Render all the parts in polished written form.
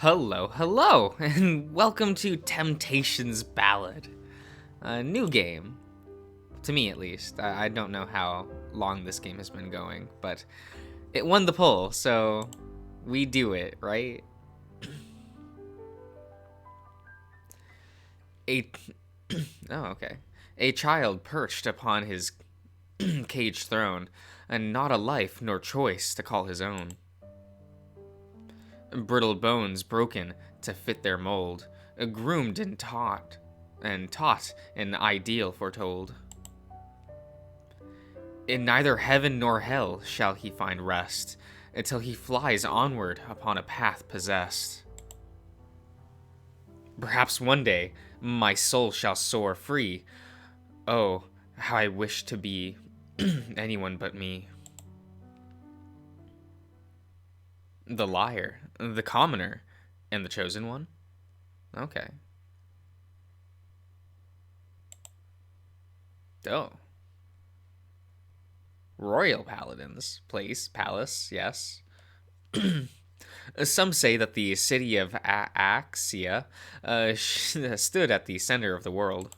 Hello, hello, and welcome to Temptation's Ballad. A new game. To me, at least. I don't know how long this game has been going, but it won the poll, so we do it, right? A... oh, okay. A child perched upon his caged throne, and not a life nor choice to call his own. Brittle bones broken to fit their mold, groomed and taught an ideal foretold. In neither heaven nor hell shall he find rest, until he flies onward upon a path possessed. Perhaps one day my soul shall soar free. Oh, how I wish to be anyone but me. The liar, the commoner, and the chosen one? Okay. Oh. Royal Paladin's palace, yes. Some say that the city of Axia stood at the center of the world.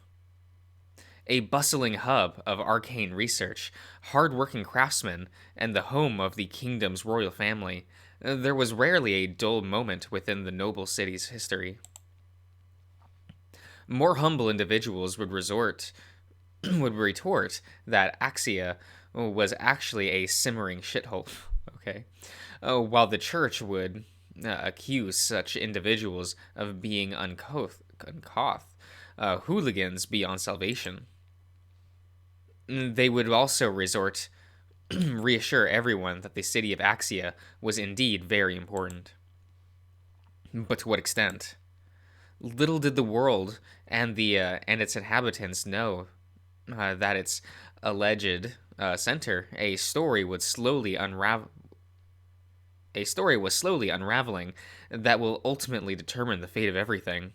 A bustling hub of arcane research, hard-working craftsmen, and the home of the kingdom's royal family, there was rarely a dull moment within the noble city's history. More humble individuals would retort that Axia was actually a simmering shithole. Okay, while the church would accuse such individuals of being hooligans beyond salvation. They would also reassure everyone that the city of Axia was indeed very important. But to what extent? Little did the world and its inhabitants know that its alleged center, a story was slowly unraveling that will ultimately determine the fate of everything.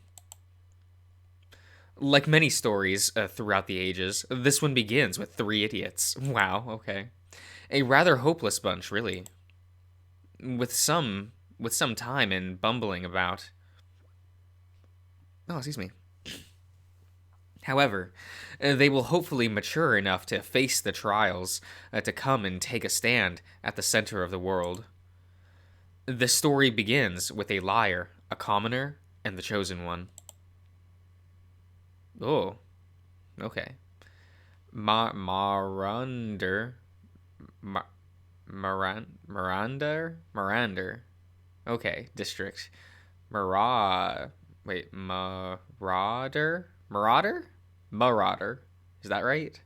Like many stories throughout the ages, this one begins with three idiots. Wow, okay. A rather hopeless bunch, really. With some time and bumbling about. Oh, excuse me. However, they will hopefully mature enough to face the trials to come and take a stand at the center of the world. The story begins with a liar, a commoner, and the chosen one. Oh, okay. Marander. Marander. Okay, district. Marauder? Marauder. Is that right?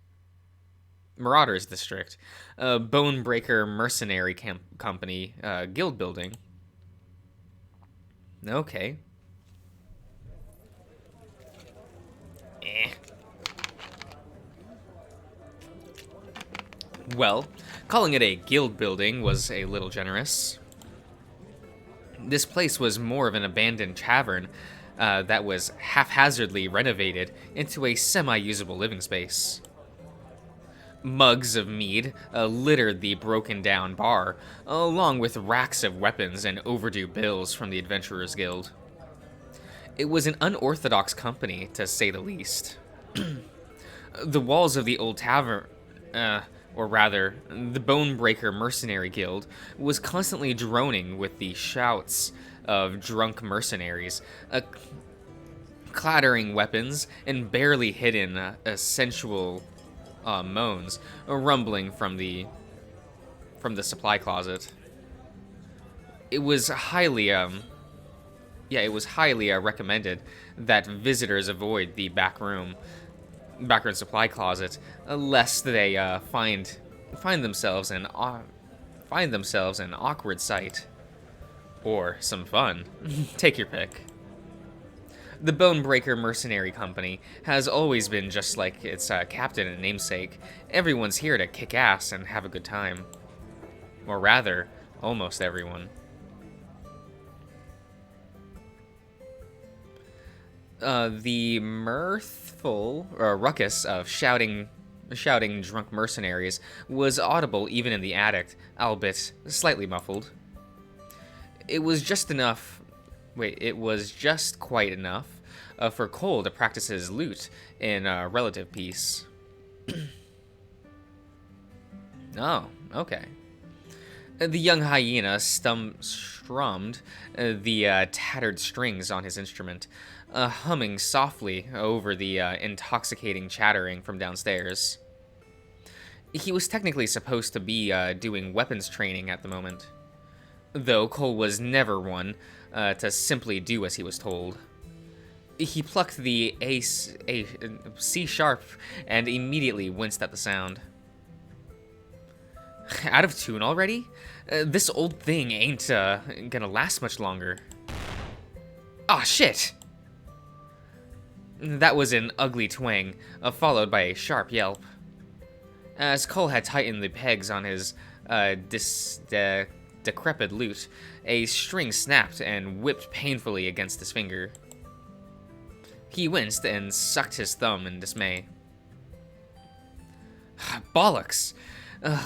Marauders District. Bonebreaker Mercenary Company. Guild building. Okay. Well, calling it a guild building was a little generous. This place was more of an abandoned tavern that was haphazardly renovated into a semi-usable living space. Mugs of mead littered the broken-down bar, along with racks of weapons and overdue bills from the Adventurers Guild. It was an unorthodox company, to say the least. The walls of the old tavern, or rather, the Bonebreaker Mercenary Guild, was constantly droning with the shouts of drunk mercenaries, clattering weapons, and barely hidden sensual moans rumbling from the supply closet. It was highly recommended that visitors avoid the backroom supply closet, lest they find themselves an awkward sight or some fun. Take your pick. The Bonebreaker Mercenary Company has always been just like its captain and namesake. Everyone's here to kick ass and have a good time. Or rather, almost everyone. The mirthful ruckus of shouting drunk mercenaries was audible even in the attic, albeit slightly muffled. It was just enough Wait, it was just quite enough for Cole to practice his lute in relative peace. Oh, okay. The young hyena strummed the tattered strings on his instrument, humming softly over the intoxicating chattering from downstairs. He was technically supposed to be doing weapons training at the moment, though Cole was never one to simply do as he was told. He plucked the C sharp and immediately winced at the sound. Out of tune already? This old thing ain't gonna last much longer. Ah, shit! That was an ugly twang, followed by a sharp yelp. As Cole had tightened the pegs on his decrepit lute, a string snapped and whipped painfully against his finger. He winced and sucked his thumb in dismay. Bollocks!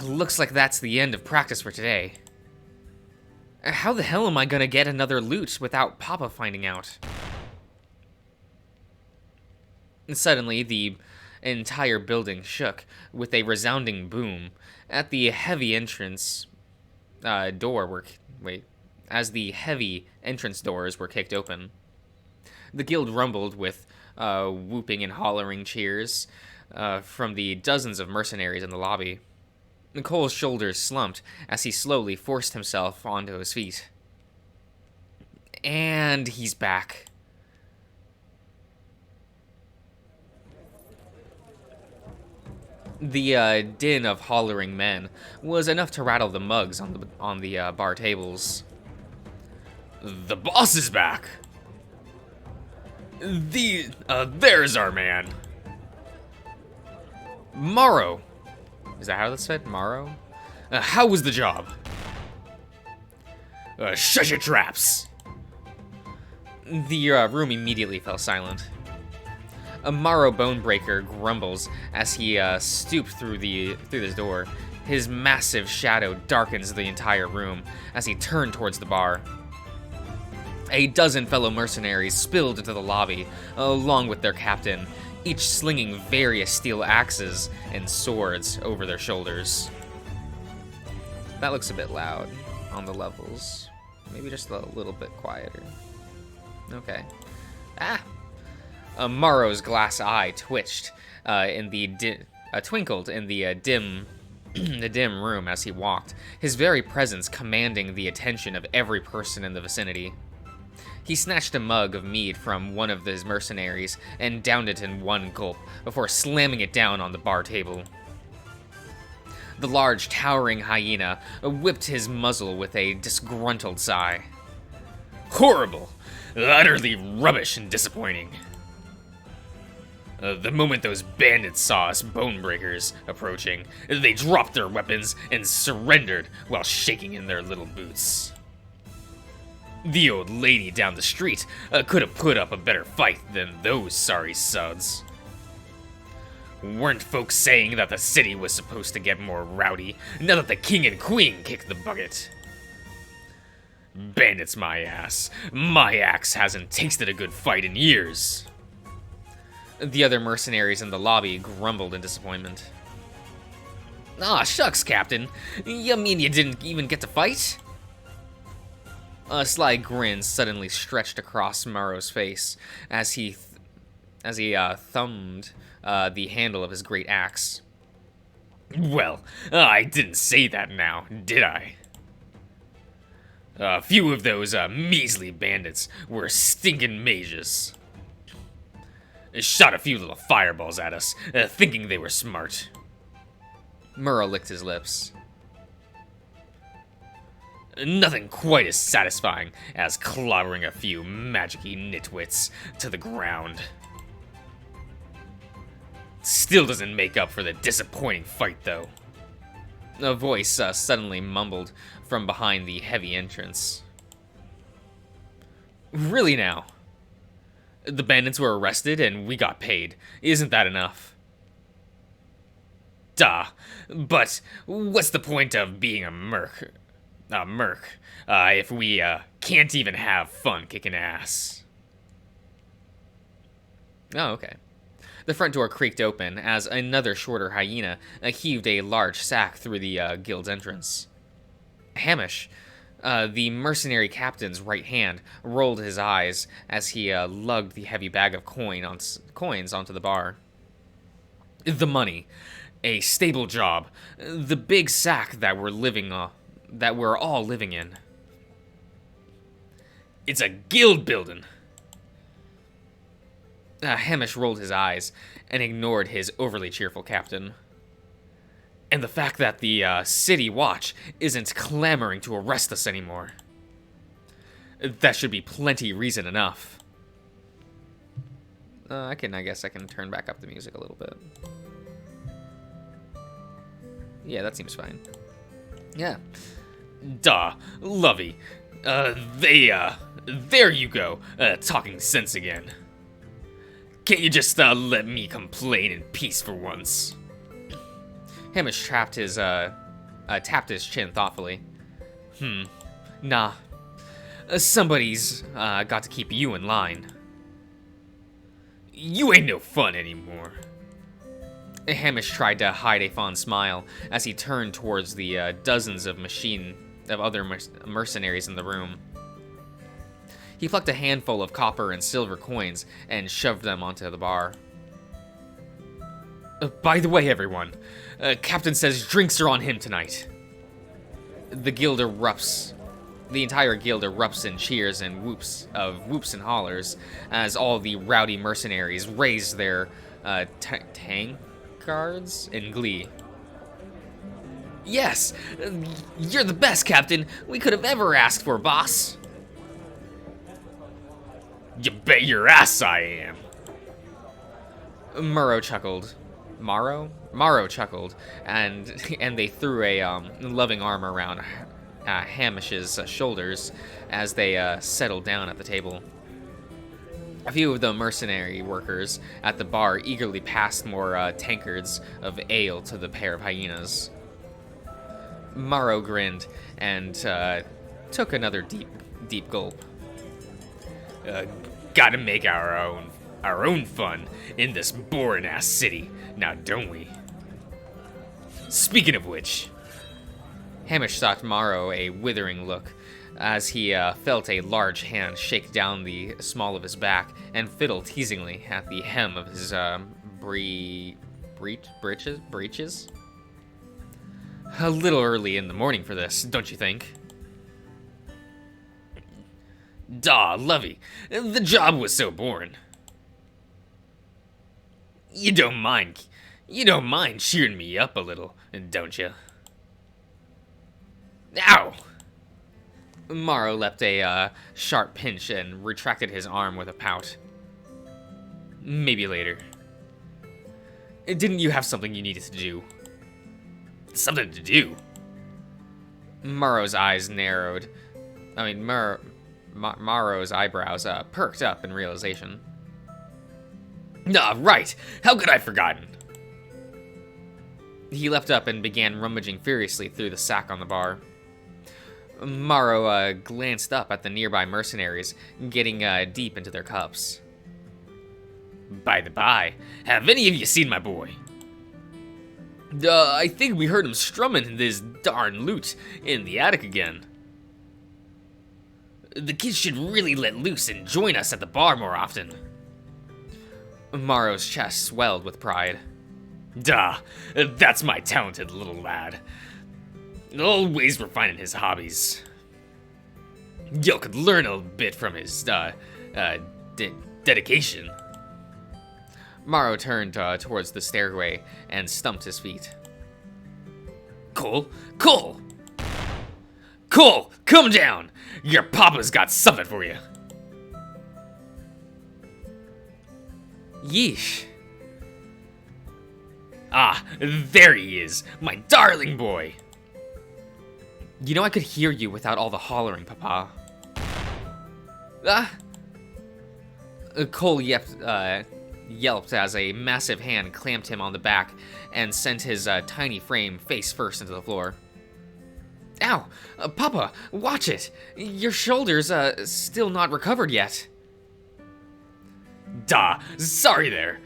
Looks like that's the end of practice for today. How the hell am I gonna get another lute without Papa finding out? And suddenly, the entire building shook with a resounding boom at the heavy entrance as the heavy entrance doors were kicked open. The guild rumbled with whooping and hollering cheers from the dozens of mercenaries in the lobby. Cole's shoulders slumped as he slowly forced himself onto his feet. And he's back. The din of hollering men was enough to rattle the mugs on the bar tables. The boss is back. There's our man. Morrow. Is that how that's said? Morrow? How was the job? Shut your traps. The room immediately fell silent. A Morrow Bonebreaker grumbles as he stooped through this door. His massive shadow darkens the entire room as he turned towards the bar. A dozen fellow mercenaries spilled into the lobby, along with their captain, each slinging various steel axes and swords over their shoulders. That looks a bit loud on the levels. Maybe just a little bit quieter. Okay. Morrow's glass eye twitched twinkled in the dim room as he walked, his very presence commanding the attention of every person in the vicinity. He snatched a mug of mead from one of his mercenaries and downed it in one gulp before slamming it down on the bar table. The large, towering hyena whipped his muzzle with a disgruntled sigh. Horrible! Utterly rubbish and disappointing. The moment those bandits saw us Bonebreakers approaching, they dropped their weapons and surrendered while shaking in their little boots. The old lady down the street could have put up a better fight than those sorry suds. Weren't folks saying that the city was supposed to get more rowdy now that the king and queen kicked the bucket? Bandits my ass. My axe hasn't tasted a good fight in years. The other mercenaries in the lobby grumbled in disappointment. Aw, shucks, Captain. You mean you didn't even get to fight? A sly grin suddenly stretched across Morrow's face as he thumbed the handle of his great axe. Well, I didn't say that now, did I? A few of those measly bandits were stinking mages. Shot a few little fireballs at us, thinking they were smart. Morrow licked his lips. Nothing quite as satisfying as clobbering a few magic-y nitwits to the ground. Still doesn't make up for the disappointing fight, though. A voice suddenly mumbled from behind the heavy entrance. Really now? The bandits were arrested and we got paid. Isn't that enough? Duh. But what's the point of being a merc? Merc, if we, can't even have fun kicking ass. Oh, okay. The front door creaked open as another shorter hyena heaved a large sack through the guild's entrance. Hamish, the mercenary captain's right hand, rolled his eyes as he lugged the heavy bag of coins onto the bar. The money, a stable job, the big sack that we're all living in. It's a guild building. Hamish rolled his eyes and ignored his overly cheerful captain. And the fact that the City Watch isn't clamoring to arrest us anymore. That should be plenty reason enough. I guess I can turn back up the music a little bit. Yeah, that seems fine. Yeah. Duh, Lovey. There you go, talking sense again. Can't you just, let me complain in peace for once? Hamish tapped his chin thoughtfully. Nah. Somebody's, got to keep you in line. You ain't no fun anymore. Hamish tried to hide a fond smile as he turned towards the, dozens of other mercenaries in the room. He plucked a handful of copper and silver coins and shoved them onto the bar. By the way, everyone, Captain says drinks are on him tonight. The guild erupts. The entire guild erupts in cheers and whoops and hollers as all the rowdy mercenaries raise their tankards in glee. Yes, you're the best, Captain, we could have ever asked for, boss. You bet your ass I am. Morrow chuckled, and they threw a loving arm around Hamish's shoulders as they settled down at the table. A few of the mercenary workers at the bar eagerly passed more tankards of ale to the pair of hyenas. Morrow grinned and took another deep gulp. Gotta make our own fun in this boring-ass city, now don't we? Speaking of which, Hamish shot Morrow a withering look as he felt a large hand shake down the small of his back and fiddle teasingly at the hem of his breeches. A little early in the morning for this, don't you think? Daw, Lovey, the job was so boring. You don't mind cheering me up a little, don't you? Ow! Morrow leapt a sharp pinch and retracted his arm with a pout. Maybe later. Didn't you have something you needed to do? Something to do? Morrow's eyes narrowed. Morrow's eyebrows perked up in realization. Right! How could I have forgotten? He leapt up and began rummaging furiously through the sack on the bar. Morrow glanced up at the nearby mercenaries, getting deep into their cups. By the by, have any of you seen my boy? I think we heard him strumming this darn lute in the attic again. The kids should really let loose and join us at the bar more often. Morrow's chest swelled with pride. That's my talented little lad. Always refining his hobbies. You could learn a bit from his, dedication. Morrow turned towards the stairway and stumped his feet. Cole, come down! Your papa's got something for you. Yeesh. There he is, my darling boy. You know I could hear you without all the hollering, Papa. Cole yelped as a massive hand clamped him on the back and sent his tiny frame face first into the floor. Ow! Papa, watch it! Your shoulder's, still not recovered yet. Duh, sorry there.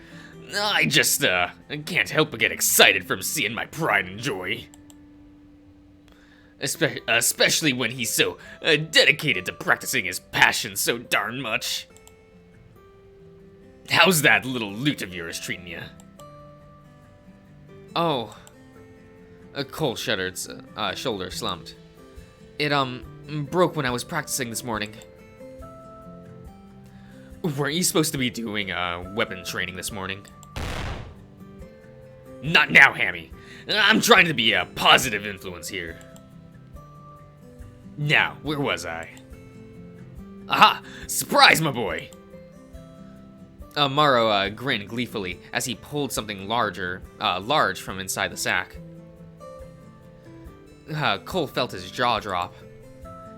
I just, can't help but get excited from seeing my pride and joy. Especially when he's so dedicated to practicing his passion so darn much. How's that little lute of yours treating you? Oh. Cole shuddered, shoulder slumped. It, broke when I was practicing this morning. Weren't you supposed to be doing, weapon training this morning? Not now, Hammy. I'm trying to be a positive influence here. Now, where was I? Aha! Surprise, my boy! Morrow grinned gleefully as he pulled something large from inside the sack. Cole felt his jaw drop.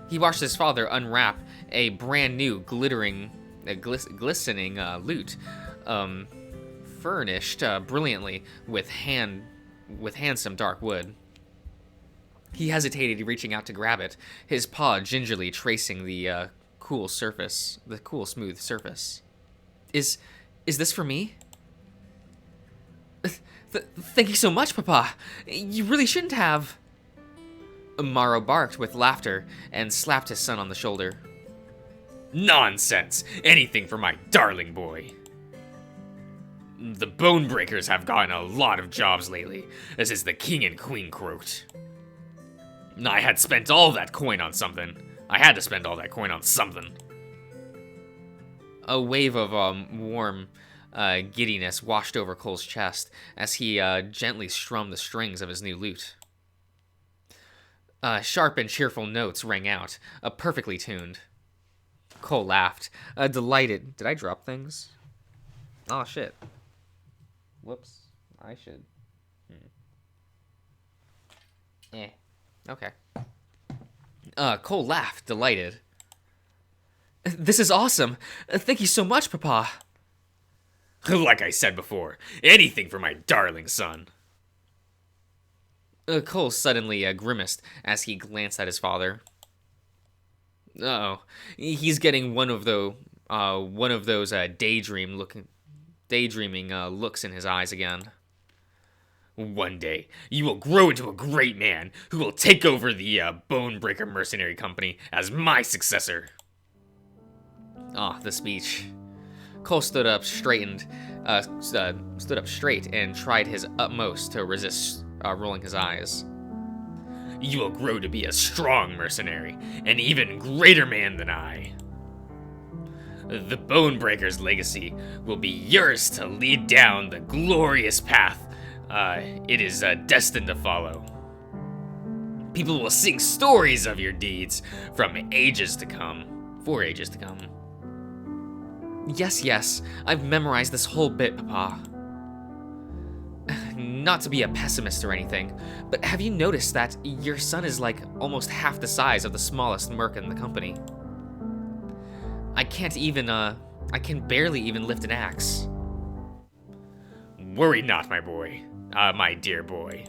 He watched his father unwrap a brand new glistening lute, furnished brilliantly with handsome dark wood. He hesitated, reaching out to grab it, his paw gingerly tracing the cool, smooth surface. Is this for me? Thank you so much, Papa. You really shouldn't have. Morrow barked with laughter and slapped his son on the shoulder. Nonsense! Anything for my darling boy. The Bone Breakers have gotten a lot of jobs lately, as the king and queen croaked. I had to spend all that coin on something. A wave of warm giddiness washed over Cole's chest as he gently strummed the strings of his new lute. Sharp and cheerful notes rang out, perfectly tuned. Cole laughed, delighted. Did I drop things? Oh, shit. Whoops. I should. Okay. Cole laughed, delighted. This is awesome. Thank you so much, Papa. Like I said before, anything for my darling son. Cole suddenly grimaced as he glanced at his father. Uh-oh. He's getting one of those daydreaming looks in his eyes again. One day, you will grow into a great man who will take over the Bone Breaker Mercenary Company as my successor. The speech. Cole stood up straight and tried his utmost to resist rolling his eyes. You will grow to be a strong mercenary, an even greater man than I. The Bone Breaker's legacy will be yours to lead down the glorious path it is destined to follow. People will sing stories of your deeds for ages to come. Yes, I've memorized this whole bit, Papa. Not to be a pessimist or anything, but have you noticed that your son is like almost half the size of the smallest merc in the company? I can barely even lift an axe. Worry not, my boy. My dear boy.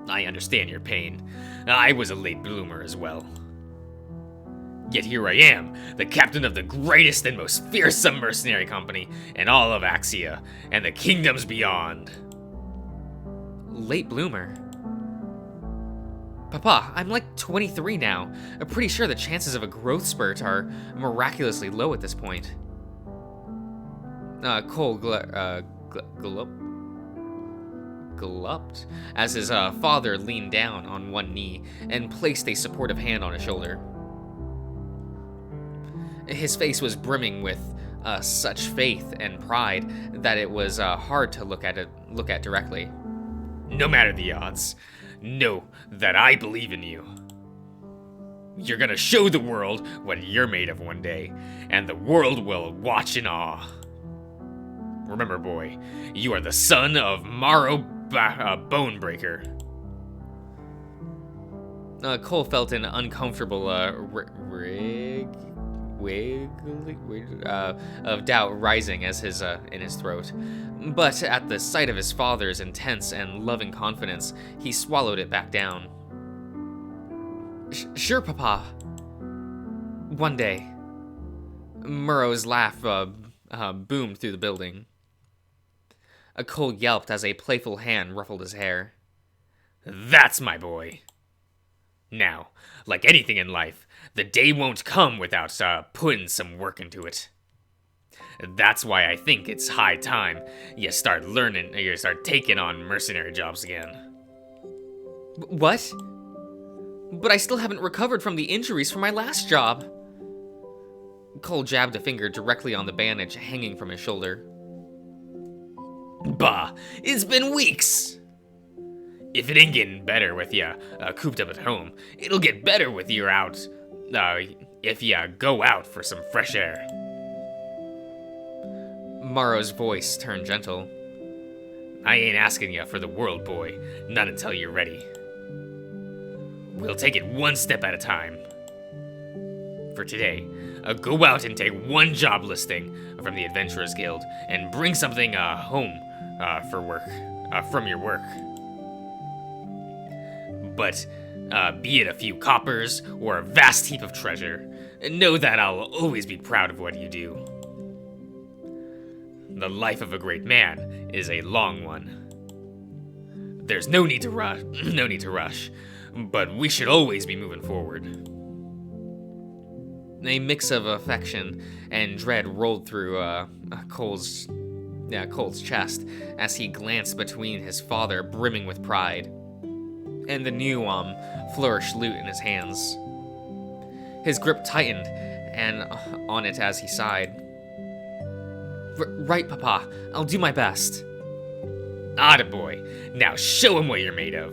I understand your pain. I was a late bloomer as well. Yet here I am, the captain of the greatest and most fearsome mercenary company in all of Axia and the kingdoms beyond. Late bloomer? Papa, I'm like 23 now. I'm pretty sure the chances of a growth spurt are miraculously low at this point. Cole gulped as his father leaned down on one knee and placed a supportive hand on his shoulder. His face was brimming with such faith and pride that it was hard to look at directly. No matter the odds, know that I believe in you. You're gonna show the world what you're made of one day, and the world will watch in awe. Remember, boy, you are the son of Morrow Bonebreaker. Cole felt an uncomfortable of doubt rising as in his throat. But at the sight of his father's intense and loving confidence, he swallowed it back down. Sure, Papa. One day. Murrow's laugh boomed through the building. Cole yelped as a playful hand ruffled his hair. That's my boy. Now, like anything in life, the day won't come without putting some work into it. That's why I think it's high time you start taking on mercenary jobs again. What? But I still haven't recovered from the injuries from my last job. Cole jabbed a finger directly on the bandage hanging from his shoulder. Bah, it's been weeks! If it ain't getting better with you cooped up at home, it'll get better with you out, if you go out for some fresh air. Morrow's voice turned gentle. I ain't asking you for the world, boy, not until you're ready. We'll take it one step at a time. For today, go out and take one job listing from the Adventurers Guild and bring something home for work, from your work. But be it a few coppers or a vast heap of treasure, know that I'll always be proud of what you do. The life of a great man is a long one. There's no need to rush, but we should always be moving forward. A mix of affection and dread rolled through Cole's chest as he glanced between his father, brimming with pride, and the new flourished lute in his hands. His grip tightened and on it as he sighed. Right, Papa. I'll do my best. Attaboy. Now show him what you're made of.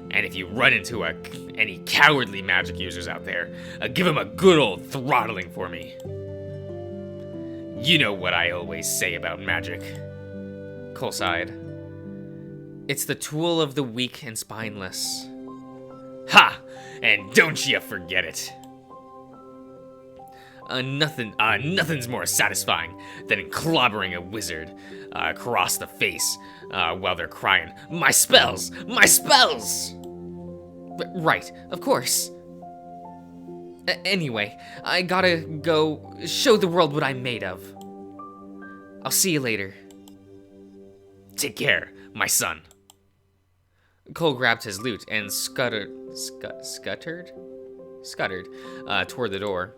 And if you run into any cowardly magic users out there, give them a good old throttling for me. You know what I always say about magic. Cole sighed. It's the tool of the weak and spineless. Ha! And don't you forget it. Nothing's more satisfying than clobbering a wizard across the face while they're crying, "My spells! My spells!" Right, of course. Anyway, I gotta go show the world what I'm made of. I'll see you later. Take care, my son. Cole grabbed his lute and scuttered toward the door.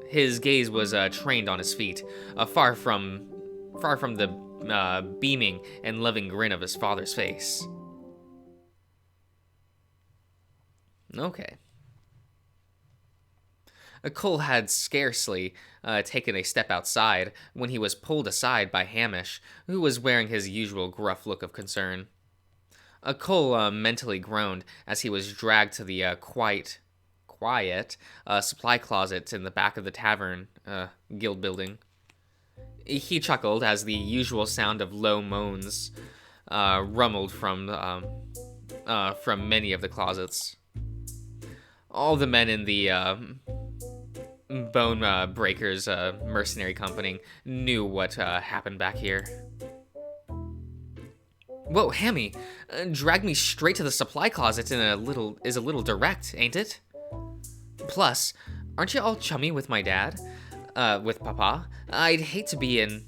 His gaze was trained on his feet, far from the beaming and loving grin of his father's face. Okay. Cole had scarcely taken a step outside when he was pulled aside by Hamish, who was wearing his usual gruff look of concern. Cole mentally groaned as he was dragged to the quiet supply closet in the back of the tavern guild building. He chuckled as the usual sound of low moans rumbled from many of the closets. All the men in the Bone Breakers mercenary company knew what happened back here. Whoa, Hammy, drag me straight to the supply closet is a little direct, ain't it? Plus, aren't you all chummy with my dad? With Papa? I'd hate to be an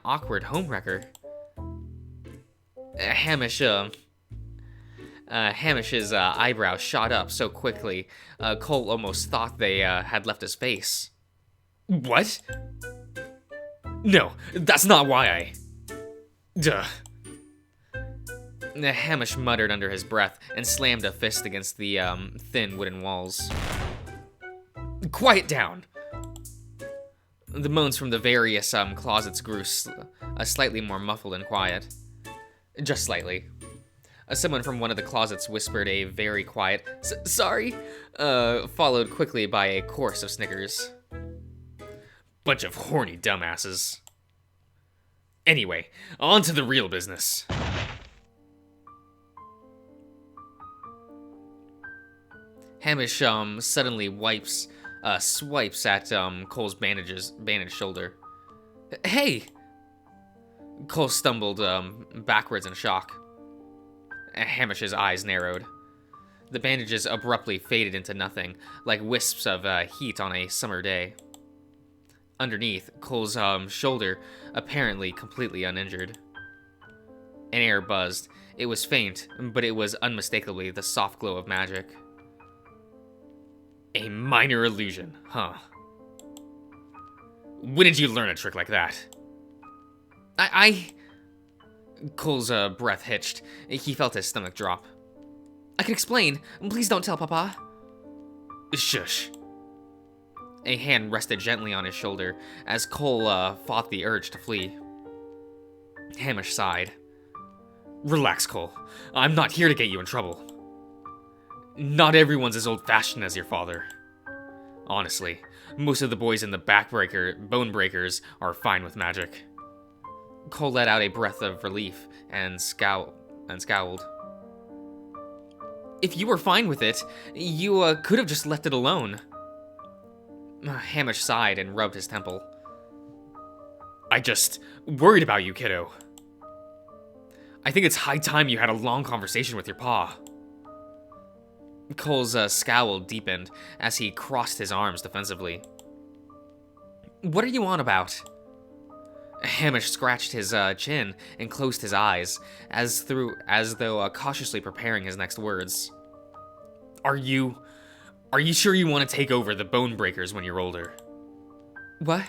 awkward homewrecker. Hamish's eyebrows shot up so quickly, Cole almost thought they had left his face. What? No, that's not why I... Duh. Hamish muttered under his breath and slammed a fist against the thin wooden walls. Quiet down! The moans from the various closets grew slightly more muffled and quiet. Just slightly. Someone from one of the closets whispered a very quiet, sorry, followed quickly by a chorus of snickers. Bunch of horny dumbasses. Anyway, on to the real business. Hamish suddenly swipes at Cole's bandaged shoulder. Hey! Cole stumbled backwards in shock. Hamish's eyes narrowed. The bandages abruptly faded into nothing, like wisps of heat on a summer day. Underneath, Cole's shoulder, apparently completely uninjured. An air buzzed. It was faint, but it was unmistakably the soft glow of magic. A minor illusion, huh? When did you learn a trick like that? Cole's breath hitched. He felt his stomach drop. I can explain. Please don't tell Papa. Shush. A hand rested gently on his shoulder as Cole fought the urge to flee. Hamish sighed. Relax, Cole. I'm not here to get you in trouble. Not everyone's as old-fashioned as your father. Honestly, most of the boys in the Bone Breakers are fine with magic. Cole let out a breath of relief and scowled. If you were fine with it, you could have just left it alone. Hamish sighed and rubbed his temple. I just worried about you, kiddo. I think it's high time you had a long conversation with your pa. Cole's scowl deepened as he crossed his arms defensively. What are you on about? Hamish scratched his chin and closed his eyes, as though cautiously preparing his next words. Are you sure you want to take over the Bone Breakers when you're older? What?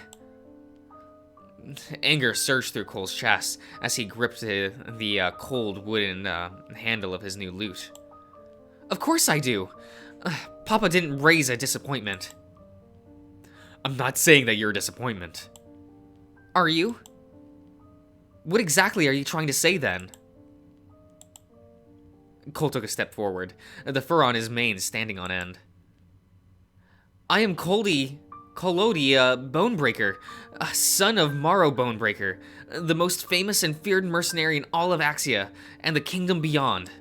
Anger surged through Cole's chest as he gripped the cold wooden handle of his new lute. Of course I do. Papa didn't raise a disappointment. I'm not saying that you're a disappointment. Are you? What exactly are you trying to say then? Cole took a step forward, the fur on his mane standing on end. I am Collodi Bonebreaker, son of Morrow Bonebreaker, the most famous and feared mercenary in all of Axia and the kingdom beyond.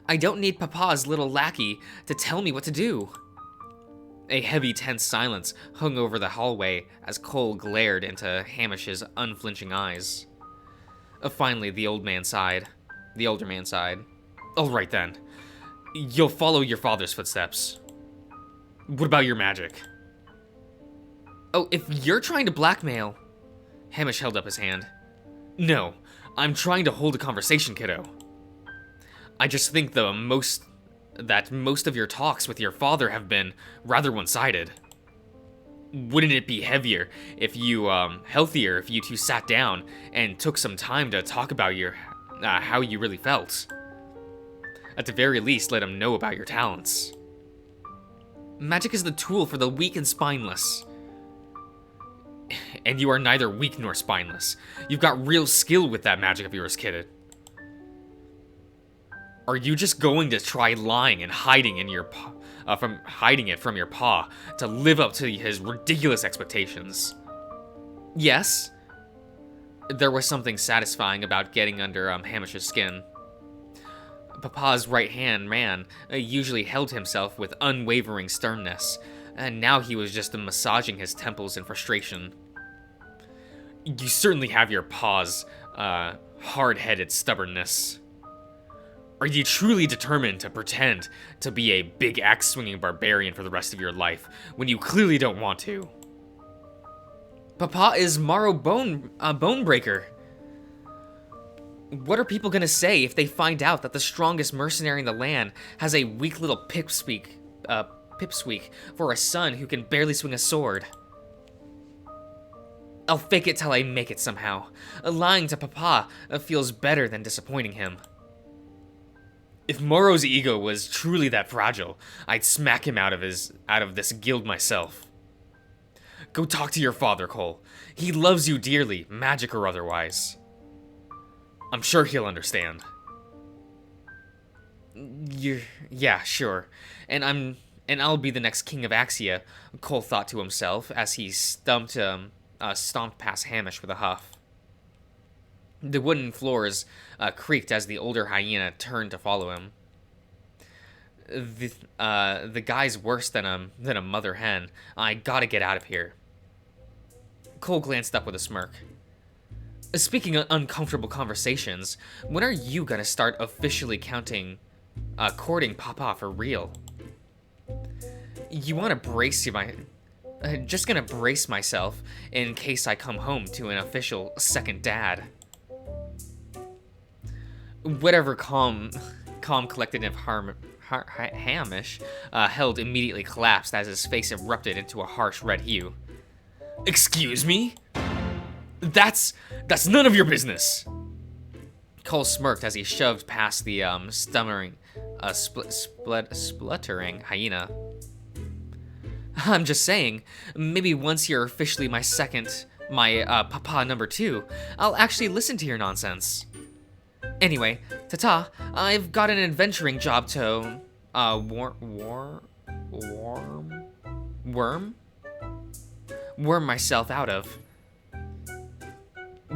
I don't need Papa's little lackey to tell me what to do. A heavy, tense silence hung over the hallway as Cole glared into Hamish's unflinching eyes. Finally, the older man sighed. All right then. You'll follow your father's footsteps. What about your magic? Oh, if you're trying to blackmail... Hamish held up his hand. No, I'm trying to hold a conversation, kiddo. I just think that most of your talks with your father have been rather one-sided. Wouldn't it be healthier if you two sat down and took some time to talk about how you really felt? At the very least, let him know about your talents. Magic is the tool for the weak and spineless. And you are neither weak nor spineless. You've got real skill with that magic of yours, kid. Are you just going to try lying and hiding it from your pa to live up to his ridiculous expectations? Yes. There was something satisfying about getting under Hamish's skin. Papa's right-hand man usually held himself with unwavering sternness, and now he was just massaging his temples in frustration. You certainly have your pa's hard-headed stubbornness. Are you truly determined to pretend to be a big axe-swinging barbarian for the rest of your life, when you clearly don't want to? Papa is Morrow Bonebreaker. What are people gonna say if they find out that the strongest mercenary in the land has a weak little pipsqueak for a son who can barely swing a sword? I'll fake it till I make it somehow. Lying to Papa feels better than disappointing him. If Morrow's ego was truly that fragile, I'd smack him out of this guild myself. Go talk to your father, Cole. He loves you dearly, magic or otherwise. I'm sure he'll understand. Yeah, sure. And I'll be the next king of Axia, Cole thought to himself as he stomped past Hamish with a huff. The wooden floors creaked as the older hyena turned to follow him. The guy's worse than a mother hen. I gotta get out of here. Cole glanced up with a smirk. Speaking of uncomfortable conversations, when are you gonna start officially courting Papa for real? You wanna just gonna brace myself in case I come home to an official second dad. Whatever collected and Hamish held immediately collapsed as his face erupted into a harsh red hue. Excuse me? That's none of your business. Cole smirked as he shoved past the spluttering hyena. I'm just saying, maybe once you're officially my papa number 2, I'll actually listen to your nonsense. Anyway, ta-ta, I've got an adventuring job to, worm myself out of.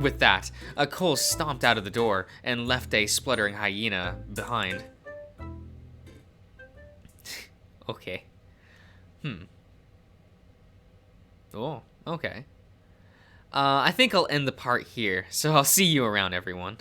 With that, Cole stomped out of the door and left a spluttering hyena behind. Okay. Oh, okay. I think I'll end the part here, so I'll see you around, everyone.